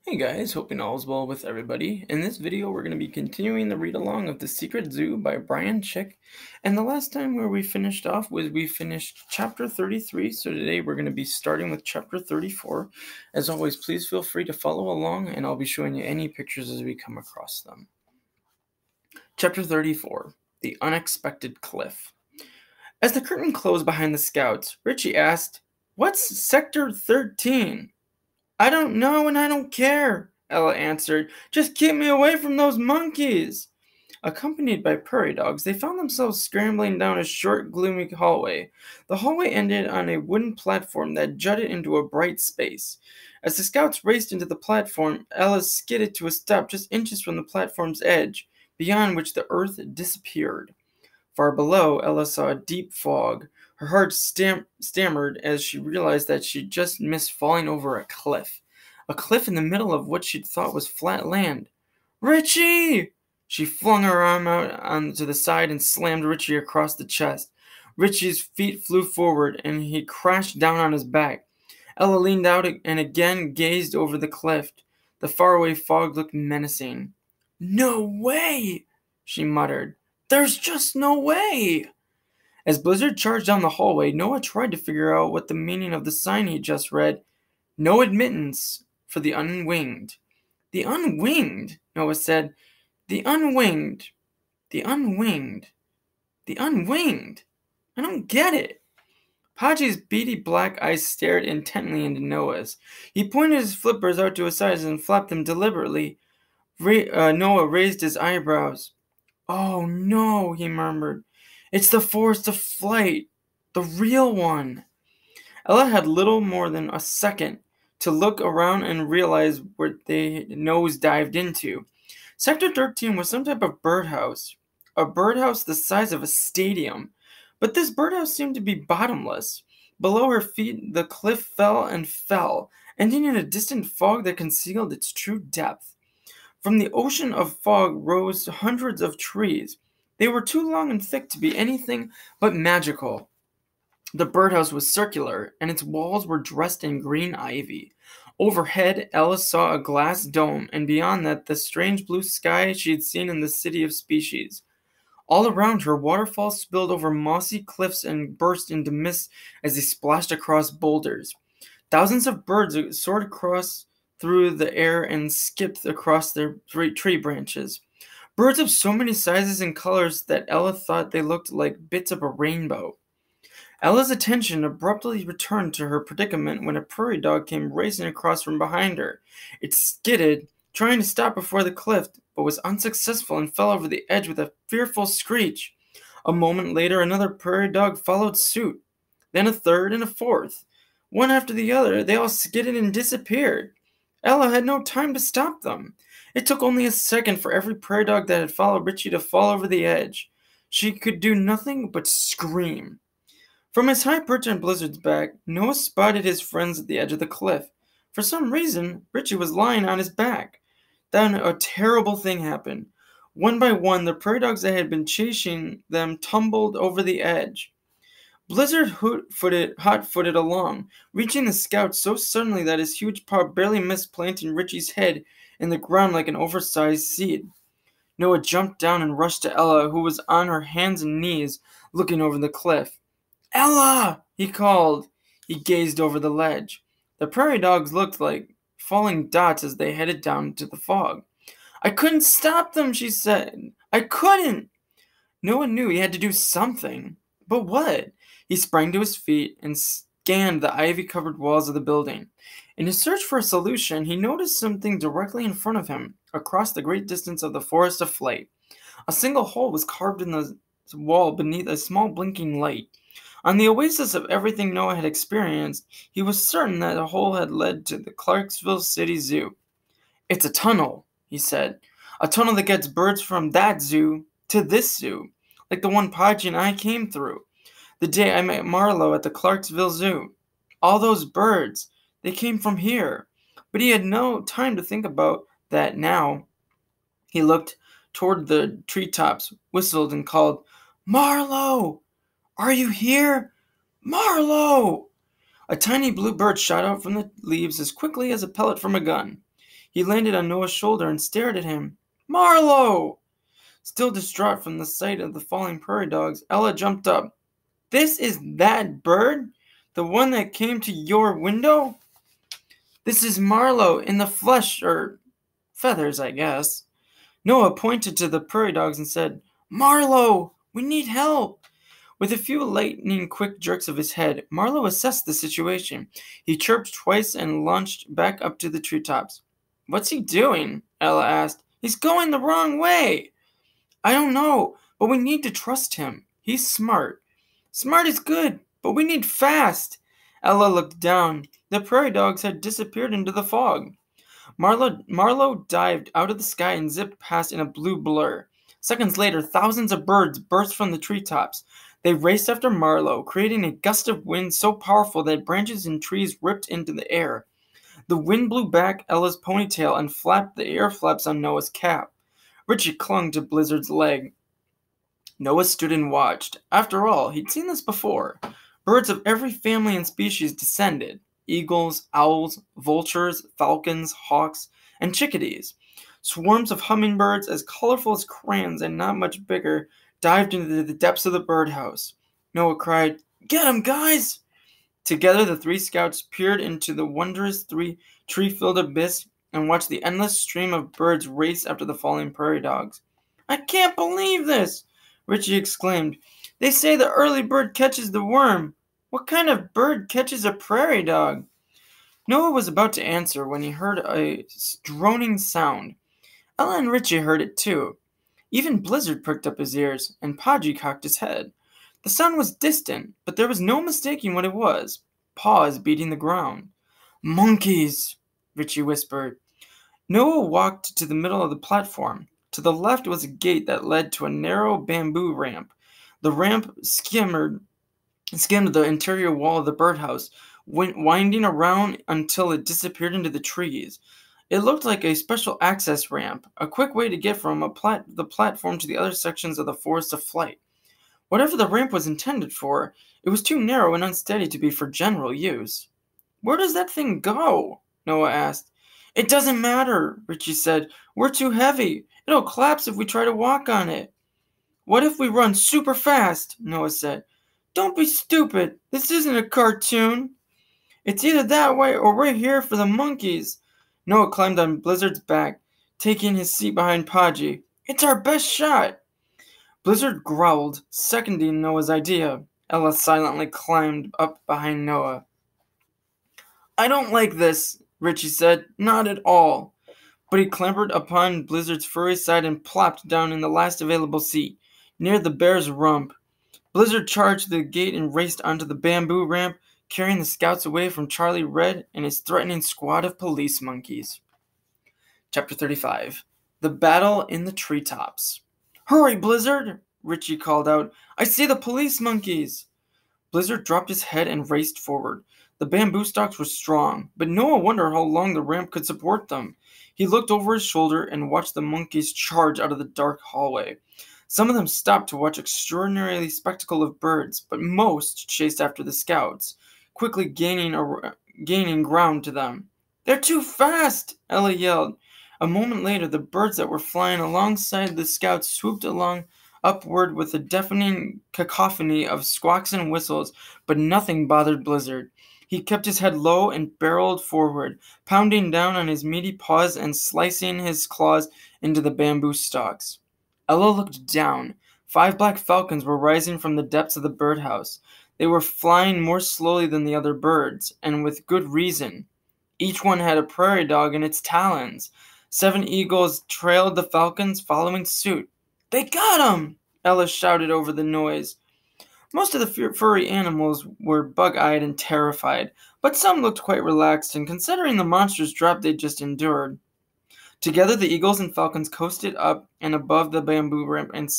Hey guys, hoping all is well with everybody. In this video, we're going to be continuing the read-along of The Secret Zoo by Brian Chick. And the last time where we finished off was we finished chapter 33, so today we're going to be starting with chapter 34. As always, please feel free to follow along, and I'll be showing you any pictures as we come across them. Chapter 34, The Unexpected Cliff. As the curtain closed behind the scouts, Richie asked, "What's Sector 13? "I don't know and I don't care," Ella answered. "Just keep me away from those monkeys." Accompanied by prairie dogs, they found themselves scrambling down a short, gloomy hallway. The hallway ended on a wooden platform that jutted into a bright space. As the scouts raced into the platform, Ella skidded to a stop just inches from the platform's edge, beyond which the earth disappeared. Far below, Ella saw a deep fog. Her heart stammered as she realized that she'd just missed falling over a cliff in the middle of what she'd thought was flat land. "Richie!" She flung her arm out onto the side and slammed Richie across the chest. Richie's feet flew forward, and he crashed down on his back. Ella leaned out and again gazed over the cliff. The faraway fog looked menacing. "No way!" she muttered. "There's just no way!" As Blizzard charged down the hallway, Noah tried to figure out what the meaning of the sign he just read. "No admittance for the unwinged." "The unwinged," Noah said. "The unwinged. The unwinged. The unwinged. I don't get it." Podgy's beady black eyes stared intently into Noah's. He pointed his flippers out to his sides and flapped them deliberately. Noah raised his eyebrows. "Oh no," he murmured. "It's the Forest of Flight. The real one." Ella had little more than a second to look around and realize where they nose-dived into. Sector 13 was some type of birdhouse. A birdhouse the size of a stadium. But this birdhouse seemed to be bottomless. Below her feet, the cliff fell and fell, ending in a distant fog that concealed its true depth. From the ocean of fog rose hundreds of trees. They were too long and thick to be anything but magical. The birdhouse was circular, and its walls were dressed in green ivy. Overhead, Ella saw a glass dome, and beyond that, the strange blue sky she had seen in the City of Species. All around her, waterfalls spilled over mossy cliffs and burst into mist as they splashed across boulders. Thousands of birds soared across through the air and skipped across their tree branches. Birds of so many sizes and colors that Ella thought they looked like bits of a rainbow. Ella's attention abruptly returned to her predicament when a prairie dog came racing across from behind her. It skidded, trying to stop before the cliff, but was unsuccessful and fell over the edge with a fearful screech. A moment later, another prairie dog followed suit, then a third and a fourth. One after the other, they all skidded and disappeared. Ella had no time to stop them. It took only a second for every prairie dog that had followed Richie to fall over the edge. She could do nothing but scream. From his high perch on Blizzard's back, Noah spotted his friends at the edge of the cliff. For some reason, Richie was lying on his back. Then a terrible thing happened. One by one, the prairie dogs that had been chasing them tumbled over the edge. Blizzard hot-footed along, reaching the scouts so suddenly that his huge paw barely missed planting Richie's head in the ground like an oversized seed. Noah jumped down and rushed to Ella, who was on her hands and knees, looking over the cliff. "Ella!" he called. He gazed over the ledge. The prairie dogs looked like falling dots as they headed down into the fog. "I couldn't stop them," she said. "I couldn't." Noah knew he had to do something. But what? He sprang to his feet and scanned the ivy-covered walls of the building. In his search for a solution, he noticed something directly in front of him, across the great distance of the Forest of Flight. A single hole was carved in the wall beneath a small blinking light. On the oasis of everything Noah had experienced, he was certain that the hole had led to the Clarksville City Zoo. "It's a tunnel," he said. "A tunnel that gets birds from that zoo to this zoo, like the one Podgy and I came through. The day I met Marlowe at the Clarksville Zoo. All those birds, they came from here." But he had no time to think about that now. He looked toward the treetops, whistled, and called, "Marlowe! Are you here? Marlowe!" A tiny blue bird shot out from the leaves as quickly as a pellet from a gun. He landed on Noah's shoulder and stared at him. "Marlowe!" Still distraught from the sight of the falling prairie dogs, Ella jumped up. "This is that bird? The one that came to your window?" "This is Marlowe in the flesh, or feathers, I guess." Noah pointed to the prairie dogs and said, "Marlowe, we need help." With a few lightning-quick jerks of his head, Marlowe assessed the situation. He chirped twice and launched back up to the treetops. "What's he doing?" Ella asked. "He's going the wrong way." "I don't know, but we need to trust him. He's smart." "Smart is good, but we need fast." Ella looked down. The prairie dogs had disappeared into the fog. Marlowe dived out of the sky and zipped past in a blue blur. Seconds later, thousands of birds burst from the treetops. They raced after Marlowe, creating a gust of wind so powerful that branches and trees ripped into the air. The wind blew back Ella's ponytail and flapped the air flaps on Noah's cap. Richie clung to Blizzard's leg. Noah stood and watched. After all, he'd seen this before. Birds of every family and species descended. Eagles, owls, vultures, falcons, hawks, and chickadees. Swarms of hummingbirds as colorful as crayons and not much bigger dived into the depths of the birdhouse. Noah cried, "Get 'em, guys!" Together, the three scouts peered into the wondrous tree-filled abyss and watched the endless stream of birds race after the falling prairie dogs. "I can't believe this!" Richie exclaimed. "They say the early bird catches the worm. What kind of bird catches a prairie dog?" Noah was about to answer when he heard a droning sound. Ella and Richie heard it too. Even Blizzard pricked up his ears, and Podgy cocked his head. The sound was distant, but there was no mistaking what it was. Paws beating the ground. "Monkeys," Richie whispered. Noah walked to the middle of the platform. To the left was a gate that led to a narrow bamboo ramp. The ramp skimmed the interior wall of the birdhouse, winding around until it disappeared into the trees. It looked like a special access ramp, a quick way to get from the platform to the other sections of the forest of flight. Whatever the ramp was intended for, it was too narrow and unsteady to be for general use. "Where does that thing go?" Noah asked. "It doesn't matter," Richie said. "We're too heavy. It'll collapse if we try to walk on it." "What if we run super fast?" Noah said. "Don't be stupid. This isn't a cartoon. It's either that way or we're here for the monkeys." Noah climbed on Blizzard's back, taking his seat behind Podgy. "It's our best shot." Blizzard growled, seconding Noah's idea. Ella silently climbed up behind Noah. "I don't like this," Richie said. "Not at all." But he clambered upon Blizzard's furry side and plopped down in the last available seat, near the bear's rump. Blizzard charged the gate and raced onto the bamboo ramp, carrying the scouts away from Charlie Red and his threatening squad of police monkeys. Chapter 35. The Battle in the Treetops. "Hurry, Blizzard!" Richie called out. "I see the police monkeys!" Blizzard dropped his head and raced forward. The bamboo stalks were strong, but Noah wondered how long the ramp could support them. He looked over his shoulder and watched the monkeys charge out of the dark hallway. Some of them stopped to watch extraordinary spectacle of birds, but most chased after the scouts, quickly gaining ground to them. "They're too fast!" Ella yelled. A moment later, the birds that were flying alongside the scouts swooped along upward with a deafening cacophony of squawks and whistles, but nothing bothered Blizzard. He kept his head low and barreled forward, pounding down on his meaty paws and slicing his claws into the bamboo stalks. Ella looked down. 5 black falcons were rising from the depths of the birdhouse. They were flying more slowly than the other birds, and with good reason. Each one had a prairie dog in its talons. 7 eagles trailed the falcons, following suit. "They got 'em!" Ella shouted over the noise. Most of the furry animals were bug-eyed and terrified, but some looked quite relaxed, and considering the monstrous drop they'd just endured. Together, the eagles and falcons coasted up and above the bamboo ramp and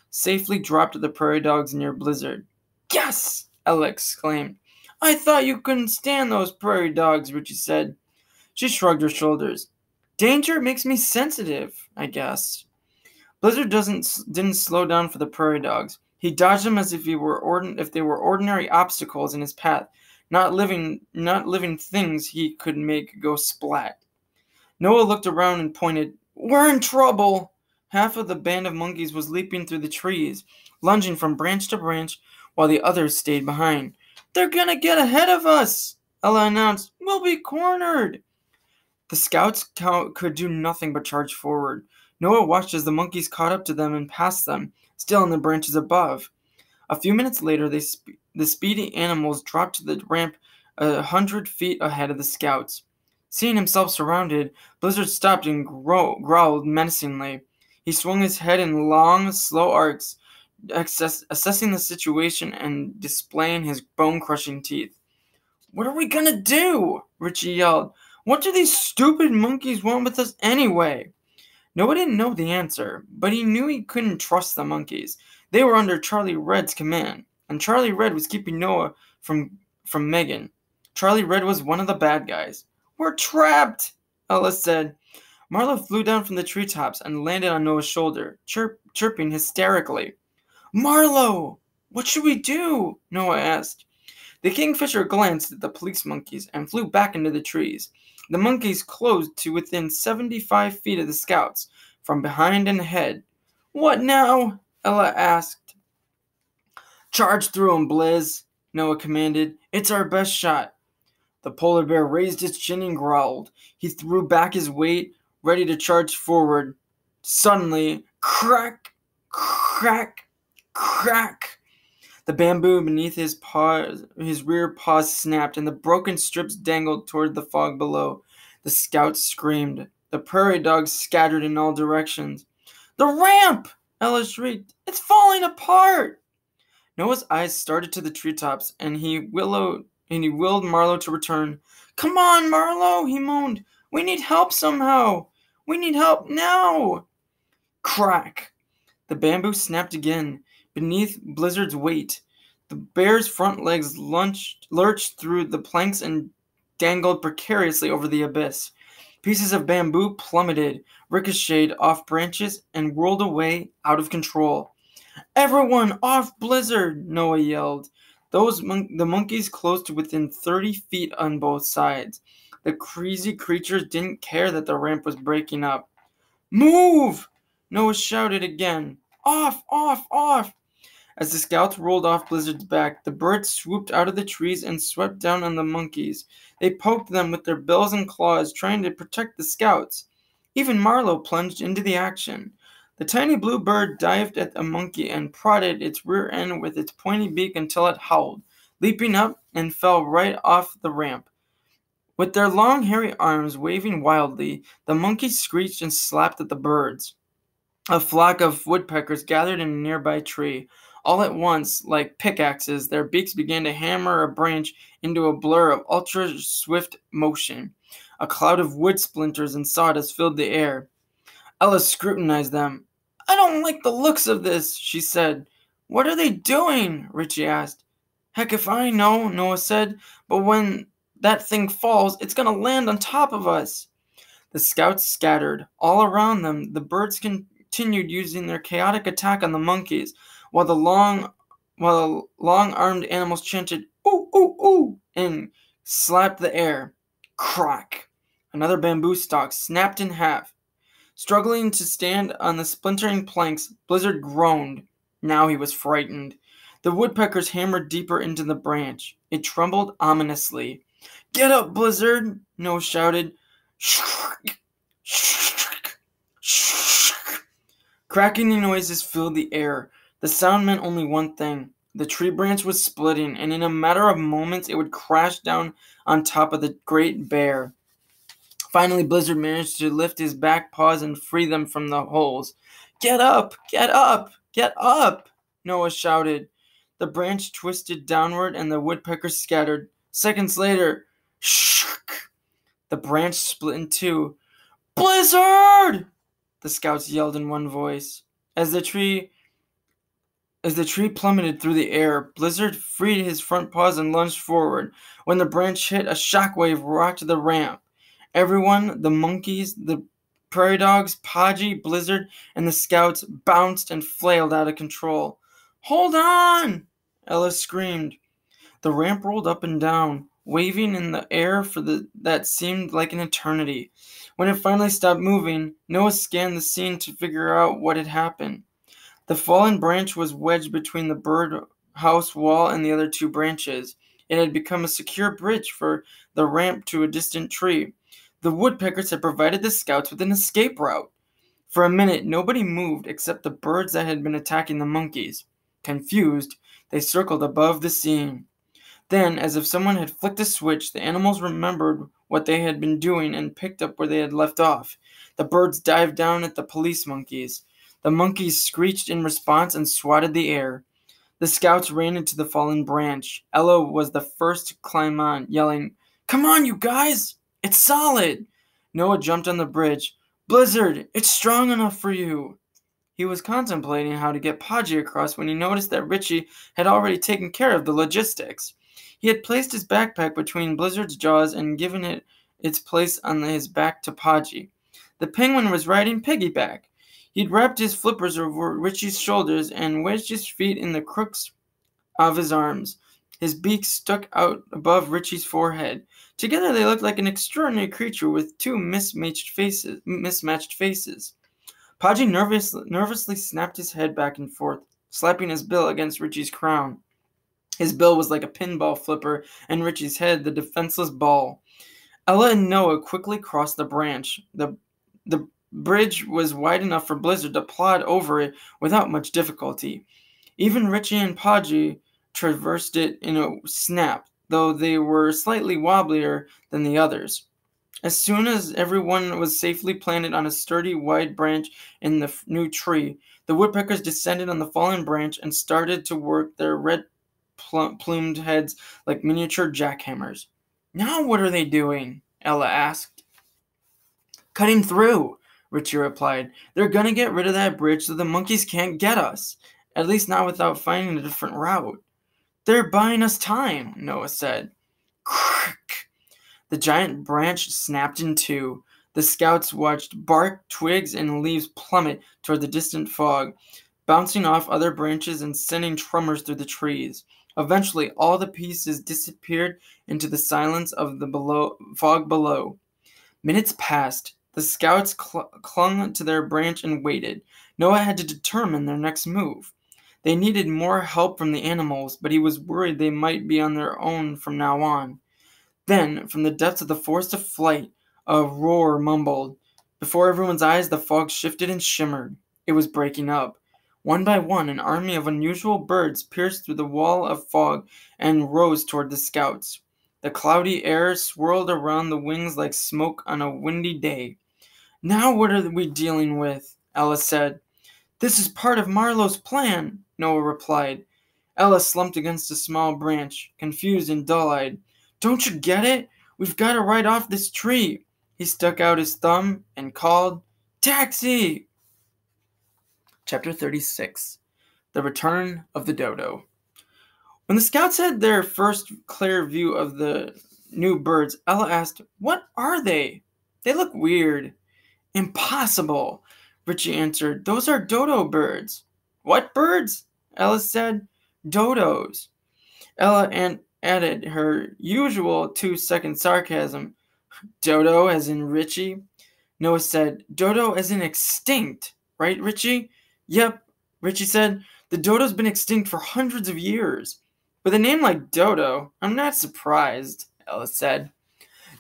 safely dropped the prairie dogs near Blizzard. "Yes!" Ella exclaimed. "I thought you couldn't stand those prairie dogs," Richie said. She shrugged her shoulders. "Danger makes me sensitive, I guess." Blizzard didn't slow down for the prairie dogs. He dodged them as if they were ordinary obstacles in his path, not living things he could make go splat. Noah looked around and pointed. "We're in trouble!" Half of the band of monkeys was leaping through the trees, lunging from branch to branch, while the others stayed behind. "They're gonna get ahead of us!" Ella announced. "We'll be cornered!" The scouts could do nothing but charge forward. Noah watched as the monkeys caught up to them and passed them, still in the branches above. A few minutes later, the speedy animals dropped to the ramp 100 feet ahead of the scouts. Seeing himself surrounded, Blizzard stopped and growled menacingly. He swung his head in long, slow arcs, assessing the situation and displaying his bone-crushing teeth. "What are we gonna do?" Richie yelled. "What do these stupid monkeys want with us anyway?" Noah didn't know the answer, but he knew he couldn't trust the monkeys. They were under Charlie Red's command, and Charlie Red was keeping Noah from Megan. Charlie Red was one of the bad guys. "We're trapped," Ella said. Marlowe flew down from the treetops and landed on Noah's shoulder, chirping hysterically. "Marlowe, what should we do?" Noah asked. The kingfisher glanced at the police monkeys and flew back into the trees. The monkeys closed to within 75 feet of the scouts, from behind and ahead. "What now?" Ella asked. "Charge through 'em, Blizz," Noah commanded. "It's our best shot." The polar bear raised his chin and growled. He threw back his weight, ready to charge forward. Suddenly, crack, crack, crack. The bamboo beneath his rear paws snapped, and the broken strips dangled toward the fog below. The scouts screamed. The prairie dogs scattered in all directions. "The ramp!" Ella shrieked. "It's falling apart!" Noah's eyes started to the treetops, and he willed Marlowe to return. "Come on, Marlowe," he moaned. "We need help somehow. We need help now." Crack! The bamboo snapped again, beneath Blizzard's weight. The bear's front legs lurched through the planks and dangled precariously over the abyss. Pieces of bamboo plummeted, ricocheted off branches, and whirled away out of control. "Everyone off Blizzard!" Noah yelled. The monkeys closed to within 30 feet on both sides. The crazy creatures didn't care that the ramp was breaking up. "Move!" Noah shouted again. "Off, off, off!" As the scouts rolled off Blizzard's back, the birds swooped out of the trees and swept down on the monkeys. They poked them with their bills and claws, trying to protect the scouts. Even Marlowe plunged into the action. The tiny blue bird dived at a monkey and prodded its rear end with its pointy beak until it howled, leaping up and fell right off the ramp. With their long, hairy arms waving wildly, the monkeys screeched and slapped at the birds. A flock of woodpeckers gathered in a nearby tree. All at once, like pickaxes, their beaks began to hammer a branch into a blur of ultra-swift motion. A cloud of wood splinters and sawdust filled the air. Ella scrutinized them. "I don't like the looks of this," she said. "What are they doing?" Richie asked. "Heck if I know," Noah said. "But when that thing falls, it's going to land on top of us." The scouts scattered. All around them, the birds continued using their chaotic attack on the monkeys, while the long-armed animals chanted, "Ooh, ooh, ooh," and slapped the air. Crack! Another bamboo stalk snapped in half. Struggling to stand on the splintering planks, Blizzard groaned. Now he was frightened. The woodpeckers hammered deeper into the branch. It trembled ominously. "Get up, Blizzard!" Noah shouted. Shriek! Shriek! Shriek! Cracking noises filled the air. The sound meant only one thing. The tree branch was splitting, and in a matter of moments it would crash down on top of the great bear. Finally, Blizzard managed to lift his back paws and free them from the holes. "Get up! Get up! Get up!" Noah shouted. The branch twisted downward and the woodpeckers scattered. Seconds later, shriek! The branch split in two. "Blizzard!" the scouts yelled in one voice. As the tree plummeted through the air, Blizzard freed his front paws and lunged forward. When the branch hit, a shockwave rocked the ramp. Everyone, the monkeys, the prairie dogs, Podgy, Blizzard, and the scouts bounced and flailed out of control. "Hold on!" Ella screamed. The ramp rolled up and down. waving in the air for that seemed like an eternity. When it finally stopped moving, Noah scanned the scene to figure out what had happened. The fallen branch was wedged between the birdhouse wall and the other two branches. It had become a secure bridge for the ramp to a distant tree. The woodpeckers had provided the scouts with an escape route. For a minute, nobody moved except the birds that had been attacking the monkeys. Confused, they circled above the scene. Then, as if someone had flicked a switch, the animals remembered what they had been doing and picked up where they had left off. The birds dived down at the police monkeys. The monkeys screeched in response and swatted the air. The scouts ran into the fallen branch. Ella was the first to climb on, yelling, "Come on, you guys! It's solid!" Noah jumped on the bridge. "Blizzard, it's strong enough for you." He was contemplating how to get Podgy across when he noticed that Richie had already taken care of the logistics. He had placed his backpack between Blizzard's jaws and given it its place on his back to Podgy. The penguin was riding piggyback. He'd wrapped his flippers over Richie's shoulders and wedged his feet in the crooks of his arms. His beak stuck out above Richie's forehead. Together they looked like an extraordinary creature with two mismatched faces. Podgy nervously snapped his head back and forth, slapping his bill against Richie's crown. His bill was like a pinball flipper, and Richie's head the defenseless ball. Ella and Noah quickly crossed the branch. The bridge was wide enough for Blizzard to plod over it without much difficulty. Even Richie and Podgy traversed it in a snap, though they were slightly wobblier than the others. As soon as everyone was safely planted on a sturdy, wide branch in the new tree, the woodpeckers descended on the fallen branch and started to work their red-plumed heads like miniature jackhammers. "Now what are they doing?" Ella asked. "Cutting through," Richie replied. "They're gonna get rid of that bridge so the monkeys can't get us. At least not without finding a different route." "They're buying us time," Noah said. Crack! The giant branch snapped in two. The scouts watched bark, twigs, and leaves plummet toward the distant fog, bouncing off other branches and sending tremors through the trees. Eventually, all the pieces disappeared into the silence of the fog below. Minutes passed. The scouts clung to their branch and waited. Noah had to determine their next move. They needed more help from the animals, but he was worried they might be on their own from now on. Then, from the depths of the forest of flight, a roar mumbled. Before everyone's eyes, the fog shifted and shimmered. It was breaking up. One by one, an army of unusual birds pierced through the wall of fog and rose toward the scouts. The cloudy air swirled around the wings like smoke on a windy day. "Now what are we dealing with?" Ella said. "This is part of Marlowe's plan," Noah replied. Ella slumped against a small branch, confused and dull-eyed. "Don't you get it? We've got to ride off this tree." He stuck out his thumb and called, "Taxi!" Chapter 36. The Return of the Dodo. When the scouts had their first clear view of the new birds, Ella asked, "What are they? They look weird." "Impossible," Richie answered. "Those are dodo birds." "What birds?" Ella said. "Dodos." Ella added her usual 2-second sarcasm. "Dodo as in Richie?" Noah said. "Dodo as in extinct, right, Richie?" "Yep," Richie said. "The dodo's been extinct for hundreds of years." "With a name like Dodo, I'm not surprised," Ella said.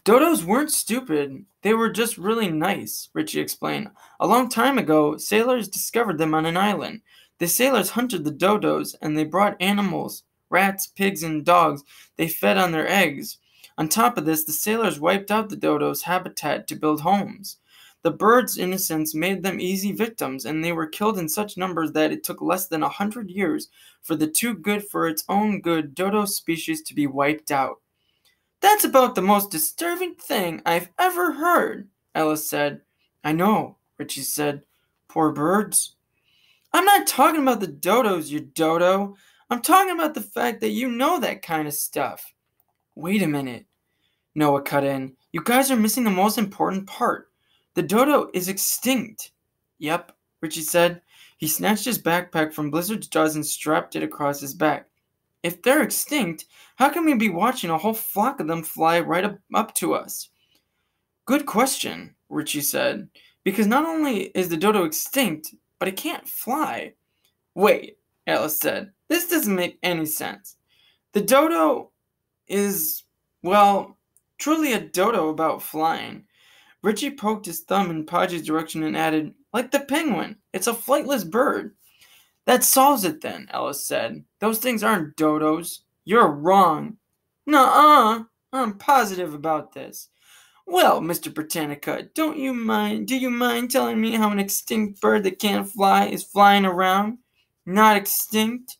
"Dodos weren't stupid. They were just really nice," Richie explained. "A long time ago, sailors discovered them on an island. The sailors hunted the dodos, and they brought animals, rats, pigs, and dogs. They fed on their eggs. On top of this, the sailors wiped out the dodos' habitat to build homes. The birds' innocence made them easy victims, and they were killed in such numbers that it took less than 100 years for the too good for its own good dodo species to be wiped out." "That's about the most disturbing thing I've ever heard," Ella said. "I know," Richie said. "Poor birds." "I'm not talking about the dodos, you dodo. I'm talking about the fact that you know that kind of stuff." "Wait a minute," Noah cut in. "You guys are missing the most important part. The dodo is extinct." "Yep," Richie said. He snatched his backpack from Blizzard's jaws and strapped it across his back. If they're extinct, how can we be watching a whole flock of them fly right up to us? Good question, Richie said, because not only is the dodo extinct, but it can't fly. Wait, Alice said, this doesn't make any sense. The dodo is, well, truly a dodo about flying. Richie poked his thumb in Podgy's direction and added, like the penguin, it's a flightless bird. That solves it then, Alice said. Those things aren't dodos. You're wrong. Nuh-uh, I'm positive about this. Well, Mr. Britannica, do you mind telling me how an extinct bird that can't fly is flying around? Not extinct?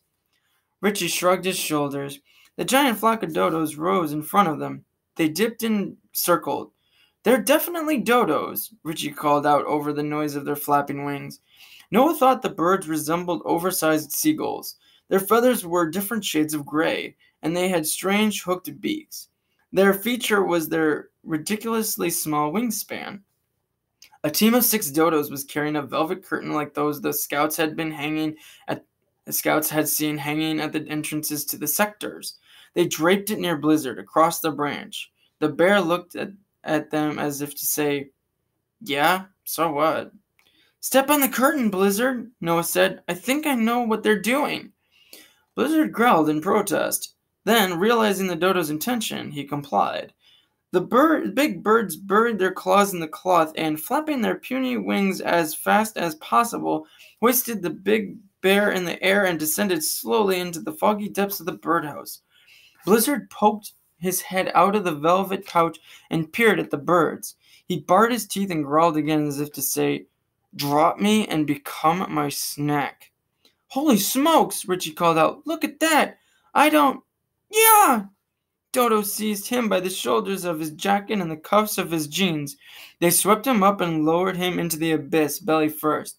Richie shrugged his shoulders. The giant flock of dodos rose in front of them. They dipped and circled. They're definitely dodos, Richie called out over the noise of their flapping wings. Noah thought the birds resembled oversized seagulls. Their feathers were different shades of gray, and they had strange hooked beaks. Their feature was their ridiculously small wingspan. A team of 6 dodos was carrying a velvet curtain like those the scouts had seen hanging at the entrances to the sectors. They draped it near Blizzard across the branch. The bear looked at them as if to say, "Yeah, so what?" "Step on the curtain, Blizzard," Noah said. "I think I know what they're doing." Blizzard growled in protest. Then, realizing the dodo's intention, he complied. The big birds buried their claws in the cloth and, flapping their puny wings as fast as possible, hoisted the big bear in the air and descended slowly into the foggy depths of the birdhouse. Blizzard poked his head out of the velvet pouch and peered at the birds. He bared his teeth and growled again as if to say, "Drop me and become my snack." "Holy smokes," Richie called out. "Look at that! Yeah!" Dodo seized him by the shoulders of his jacket and the cuffs of his jeans. They swept him up and lowered him into the abyss, belly first.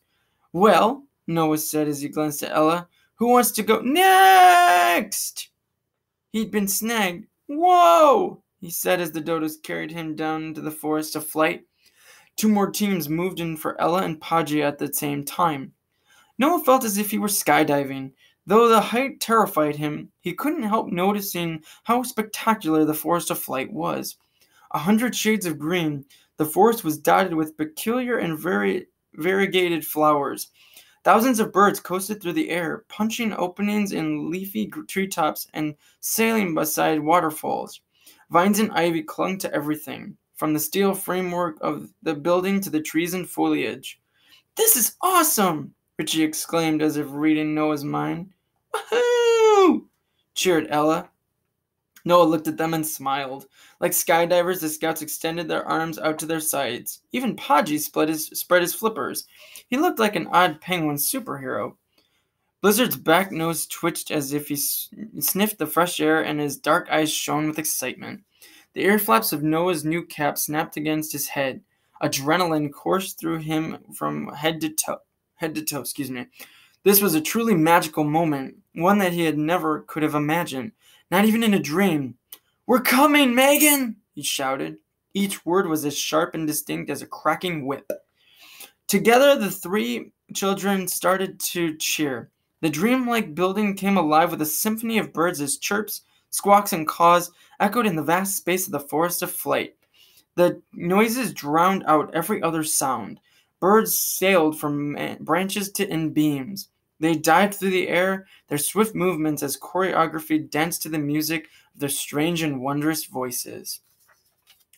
"Well," Noah said as he glanced at Ella, "who wants to go next?" He'd been snagged. "Whoa!" he said as the dodos carried him down into the forest of flight. 2 more teams moved in for Ella and Podgy at the same time. Noah felt as if he were skydiving. Though the height terrified him, he couldn't help noticing how spectacular the forest of flight was. 100 shades of green, the forest was dotted with peculiar and variegated flowers. Thousands of birds coasted through the air, punching openings in leafy treetops and sailing beside waterfalls. Vines and ivy clung to everything, from the steel framework of the building to the trees and foliage. "This is awesome!" Richie exclaimed as if reading Noah's mind. "Woohoo!" cheered Ella. Noah looked at them and smiled. Like skydivers, the scouts extended their arms out to their sides. Even Podgy spread his flippers. He looked like an odd penguin superhero. Blizzard's back nose twitched as if he sniffed the fresh air, and his dark eyes shone with excitement. The ear flaps of Noah's new cap snapped against his head. Adrenaline coursed through him from head to toe. This was a truly magical moment, one that he had never could have imagined, not even in a dream. "We're coming, Megan!" he shouted. Each word was as sharp and distinct as a cracking whip. Together, the 3 children started to cheer. The dreamlike building came alive with a symphony of birds as chirps, squawks, and caws echoed in the vast space of the forest of flight. The noises drowned out every other sound. Birds sailed from branches in beams. They dived through the air, their swift movements as choreography danced to the music of their strange and wondrous voices.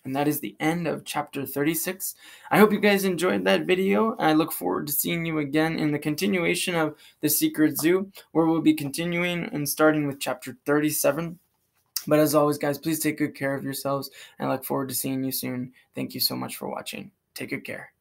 And that is the end of chapter 36. I hope you guys enjoyed that video. I look forward to seeing you again in the continuation of The Secret Zoo, where we'll be continuing and starting with chapter 37. But as always, guys, please take good care of yourselves, and I look forward to seeing you soon. Thank you so much for watching. Take good care.